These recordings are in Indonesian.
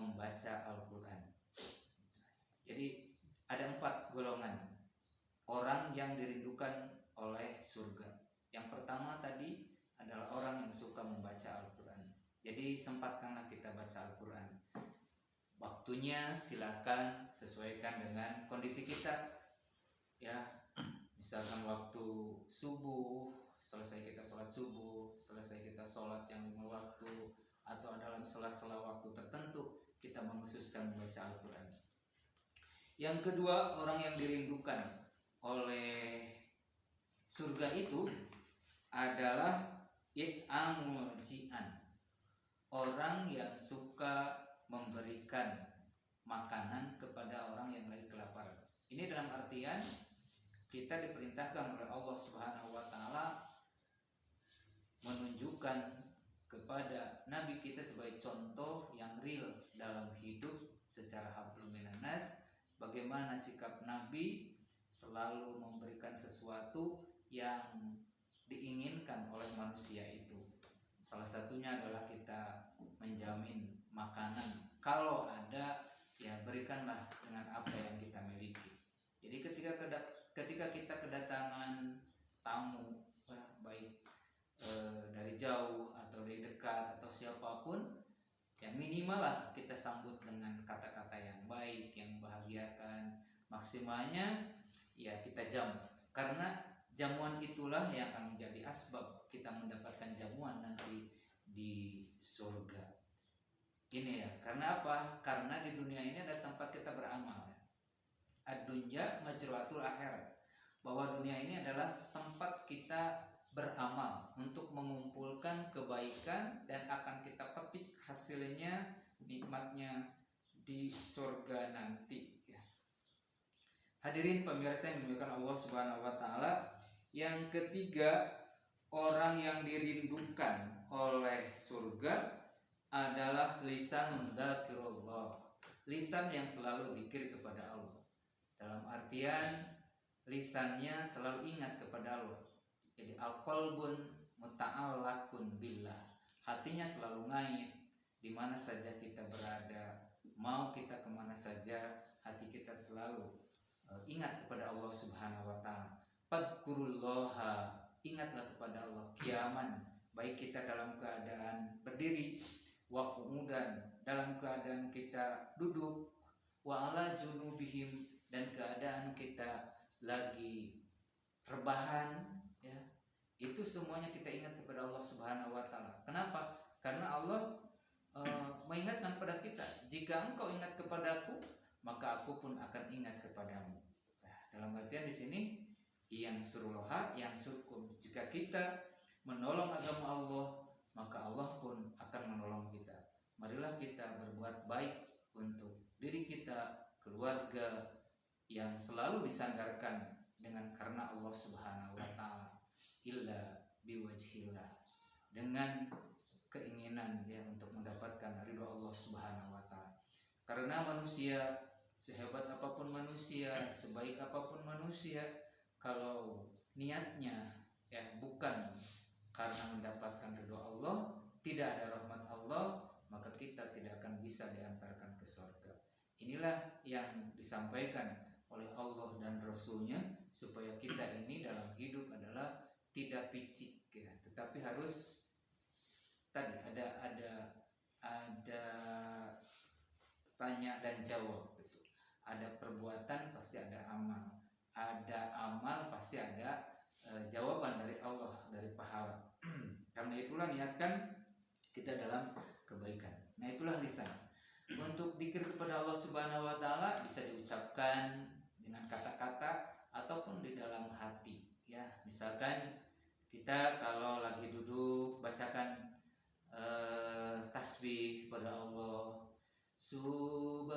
membaca Al-Quran. Jadi ada 4 golongan orang yang dirindukan oleh surga. Yang pertama tadi adalah orang yang suka membaca Al-Quran. Jadi sempatkanlah kita baca Al-Quran. Waktunya silakan sesuaikan dengan kondisi kita, ya. Misalkan waktu subuh, selesai kita sholat subuh, selesai kita sholat yang 5 waktu, atau dalam sela-sela waktu tertentu kita mengkhususkan membaca Al-Quran. Yang kedua, orang yang dirindukan oleh surga itu adalah it'amul ji'an, orang yang suka memberikan makanan kepada orang yang lagi kelaparan. Ini dalam artian kita diperintahkan oleh Allah Subhanahu wa taala menunjukkan kepada Nabi kita sebagai contoh yang real dalam hidup secara hablum minan nas, bagaimana sikap Nabi selalu memberikan sesuatu yang diinginkan oleh manusia itu. Salah satunya adalah kita menjamin makanan. Kalau ada, ya berikanlah dengan apa yang kita miliki. Jadi ketika kita kedatangan tamu, baik dari jauh atau dari dekat atau siapapun, ya minimal lah kita sambut dengan kata-kata yang baik, yang membahagiakan. Maksimalnya ya kita jamu, karena jamuan itulah yang akan menjadi asbab kita mendapatkan jamuan nanti di surga. Ini ya, karena apa? Karena di dunia ini ada tempat kita beramal. Ad-dunya majruatul akhirat, bahwa dunia ini adalah tempat kita beramal untuk mengumpulkan kebaikan dan akan kita petik hasilnya, nikmatnya di surga nanti. Hadirin pemirsa yang dimuliakan Allah Subhanahu wa taala, yang ketiga orang yang dirindukan oleh surga adalah lisan dzakirullah, lisan yang selalu zikir kepada Allah. Dalam artian lisannya selalu ingat kepada Allah. Jadi al-qalbun muta'allaqun billah, hatinya selalu ngait di mana saja kita berada, mau kita kemana saja, hati kita selalu ingat kepada Allah Subhanahu wa taala. Fadkurullaha, ingatlah kepada Allah qiyaman, baik kita dalam keadaan berdiri, wa qu'udan, dalam keadaan kita duduk, wa ala junubihim, dan keadaan kita lagi rebahan, ya. Itu semuanya kita ingat kepada Allah Subhanahu wa taala. Kenapa? Karena Allah mengingatkan kepada kita, jika engkau ingat kepadaku, maka aku pun akan ingat kepadamu. Nah, dalam artian di sini yang suruloha, yang surkum. Jika kita menolong agama Allah, maka Allah pun akan menolong kita. Marilah kita berbuat baik untuk diri kita, keluarga yang selalu disandarkan dengan karena Allah Subhanahu wa taala, illa biwajhillah, dengan keinginan ya untuk mendapatkan ridho Allah Subhanahu wa taala. Karena manusia, sehebat apapun manusia, sebaik apapun manusia, kalau niatnya ya bukan karena mendapatkan ridho Allah, tidak ada rahmat Allah, maka kita tidak akan bisa diantarkan ke surga. Inilah yang disampaikan oleh Allah dan Rasulnya, supaya kita ini dalam hidup adalah tidak picik ya, tetapi harus tadi ada tanya dan jawab gitu. Ada perbuatan pasti ada amal, ada amal pasti ada jawaban dari Allah, dari pahala. Karena itulah niatkan kita dalam kebaikan. Nah itulah lisan. Untuk dzikir kepada Allah Subhanahu wa taala bisa diucapkan dengan kata-kata ataupun di dalam hati ya. Misalkan kita kalau lagi duduk bacakan tasbih kepada Allah, subhanallah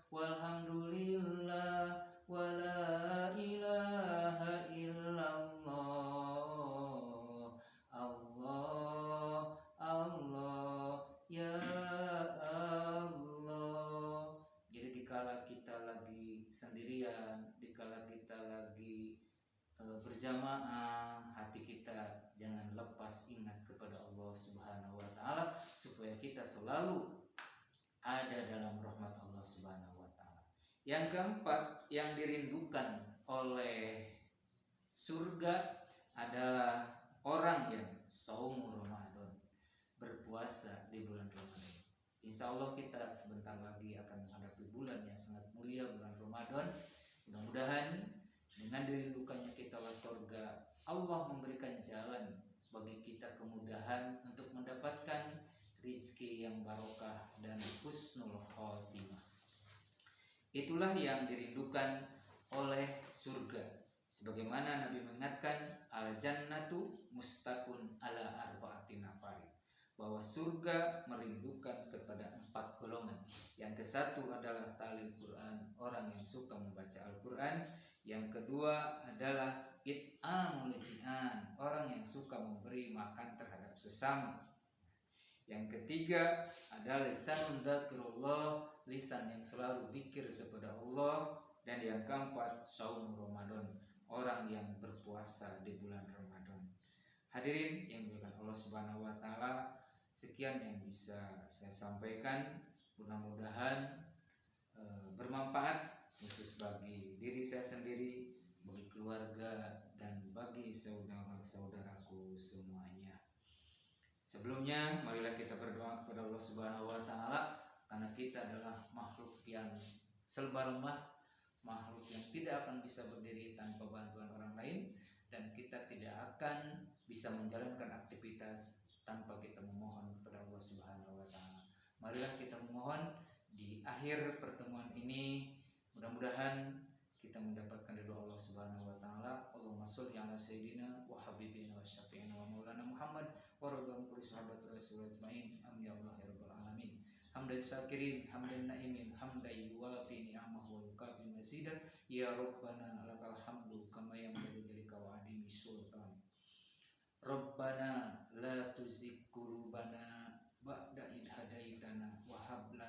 walhamdulillah wala ilaha illallah, Allah Allah ya Allah. Jadi dikala kita lagi sendirian, dikala kita lagi berjamaah, hati kita jangan lepas ingat kepada Allah Subhanahu wa taala, supaya kita selalu ada dalam rahmat Allah Subhanahu wa taala. Yang keempat, yang dirindukan oleh surga adalah orang yang saum Ramadan, berpuasa di bulan Ramadan. Insya Allah kita sebentar lagi akan menghadapi bulan yang sangat mulia, bulan Ramadan. Mudah-mudahan dengan dirindukannya kita oleh surga, Allah memberikan jalan bagi kita kemudahan untuk mendapatkan rezeki yang barokah dan husnul khotimah. Itulah yang dirindukan oleh surga. Sebagaimana Nabi mengingatkan, al jannatu mustaqun ala arba'ati nafari, bahwa surga merindukan kepada 4 golongan. Yang kesatu adalah talil Quran, orang yang suka membaca Al-Quran. Yang kedua adalah it'amul ji'an, orang yang suka memberi makan terhadap sesama. Yang ketiga adalah lisanun dzakirullah, lisan yang selalu zikir kepada Allah. Dan yang keempat, saum Ramadan, orang yang berpuasa di bulan Ramadan. Hadirin yang dimuliakan Allah Subhanahu wa taala, sekian yang bisa saya sampaikan. Mudah-mudahan bermanfaat, khusus bagi diri saya sendiri, bagi keluarga, dan bagi saudara-saudaraku semuanya. Sebelumnya, marilah kita berdoa kepada Allah Subhanahu wa taala, karena kita adalah makhluk yang serba lemah, makhluk yang tidak akan bisa berdiri tanpa bantuan orang lain, dan kita tidak akan bisa menjalankan aktivitas tanpa kita memohon kepada Allah Subhanahu wa taala. Marilah kita memohon di akhir pertemuan ini, mudah-mudahan kita mendapatkan ridho Allah Subhanahu wa taala. Allahumma sholli ala sayyidina wa habibina wa syafi'ina wa maulana Muhammad wa radhiyallahu anhu sahabat Rasulullah ajmain. Amin ya Allah ya rabbal alamin. Hamdan syakirin, hamdan na'imin, hamdan yuwafi ni'amahu wa yukafi mazidah. Ya Rabbana lakal hamdu kama yanbaghi li wa adimi sultan. Rabbana